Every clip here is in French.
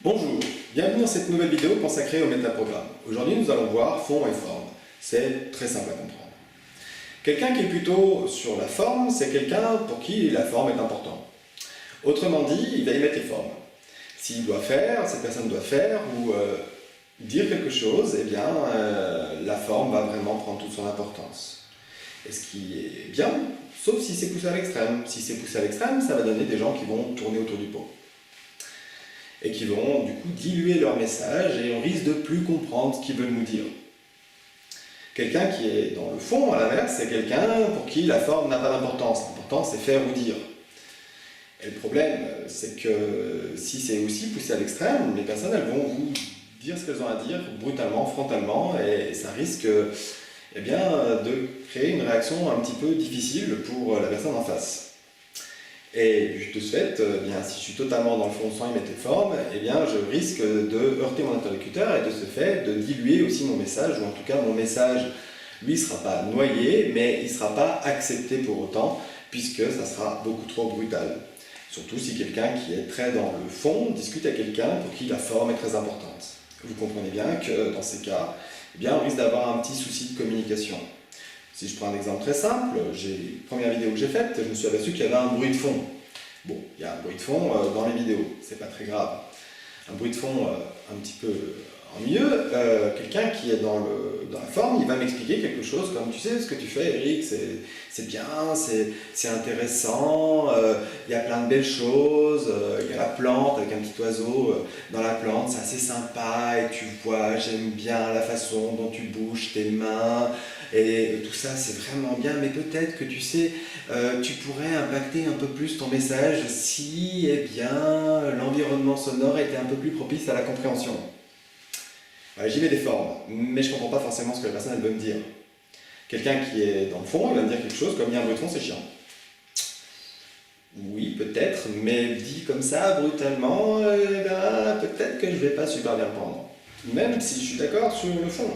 Bonjour, bienvenue dans cette nouvelle vidéo consacrée au métaprogramme. Aujourd'hui nous allons voir fond et forme. C'est très simple à comprendre. Quelqu'un qui est plutôt sur la forme, c'est quelqu'un pour qui la forme est importante. Autrement dit, il va y mettre les formes. S'il doit faire, cette personne doit faire ou dire quelque chose, eh bien la forme va vraiment prendre toute son importance. Et ce qui est bien, sauf si c'est poussé à l'extrême. Si c'est poussé à l'extrême, ça va donner des gens qui vont tourner autour du pot. Et qui vont du coup diluer leur message et on risque de plus comprendre ce qu'ils veulent nous dire. Quelqu'un qui est dans le fond, à l'inverse, c'est quelqu'un pour qui la forme n'a pas d'importance. L'important, c'est faire ou dire. Et le problème, c'est que si c'est aussi poussé à l'extrême, les personnes, elles vont vous dire ce qu'elles ont à dire brutalement, frontalement, et ça risque eh bien, de créer une réaction un petit peu difficile pour la personne en face. Et de ce fait, eh bien, si je suis totalement dans le fond sans y mettre les formes, eh bien, je risque de heurter mon interlocuteur et de ce fait de diluer aussi mon message, ou en tout cas mon message, lui, ne sera pas noyé, mais il ne sera pas accepté pour autant, puisque ça sera beaucoup trop brutal. Surtout si quelqu'un qui est très dans le fond discute à quelqu'un pour qui la forme est très importante. Vous comprenez bien que dans ces cas, eh bien, on risque d'avoir un petit souci de communication. Si je prends un exemple très simple, la première vidéo que j'ai faite, je me suis aperçu qu'il y avait un bruit de fond. Bon, il y a un bruit de fond dans les vidéos, c'est pas très grave. Un bruit de fond un petit peu ennuyeux, quelqu'un qui est dans la forme, il va m'expliquer quelque chose comme, tu sais, ce que tu fais Eric, c'est bien, c'est intéressant, il y a plein de belles choses, il y a la plante avec un petit oiseau dans la plante, c'est assez sympa, et tu vois, j'aime bien la façon dont tu bouges tes mains, et tout ça c'est vraiment bien, mais peut-être que tu sais, tu pourrais impacter un peu plus ton message si eh bien, l'environnement sonore était un peu plus propice à la compréhension. J'y mets des formes, mais je ne comprends pas forcément ce que la personne elle veut me dire. Quelqu'un qui est dans le fond, il va me dire quelque chose comme il y a un bruit de fond, c'est chiant. Oui, peut-être, mais dit comme ça, brutalement, peut-être que je ne vais pas super bien le prendre. Même si je suis d'accord sur le fond.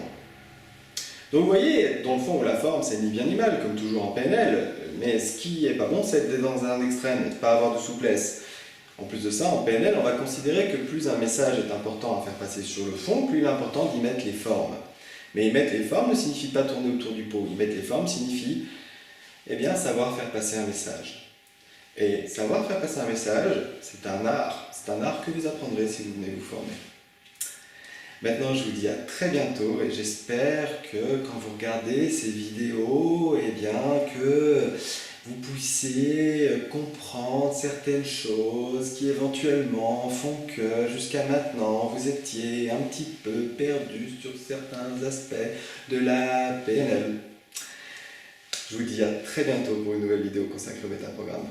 Donc vous voyez, dans le fond ou la forme, c'est ni bien ni mal, comme toujours en PNL, mais ce qui est pas bon, c'est d'être dans un extrême et de ne pas avoir de souplesse. En plus de ça, en PNL, on va considérer que plus un message est important à faire passer sur le fond, plus il est important d'y mettre les formes. Mais y mettre les formes ne signifie pas tourner autour du pot. Y mettre les formes signifie eh bien, savoir faire passer un message. Et savoir faire passer un message, c'est un art. C'est un art que vous apprendrez si vous venez vous former. Maintenant, je vous dis à très bientôt et j'espère que quand vous regardez ces vidéos, eh bien, que vous puissiez comprendre certaines choses qui éventuellement font que jusqu'à maintenant vous étiez un petit peu perdu sur certains aspects de la PNL. Je vous dis à très bientôt pour une nouvelle vidéo consacrée au métaprogramme.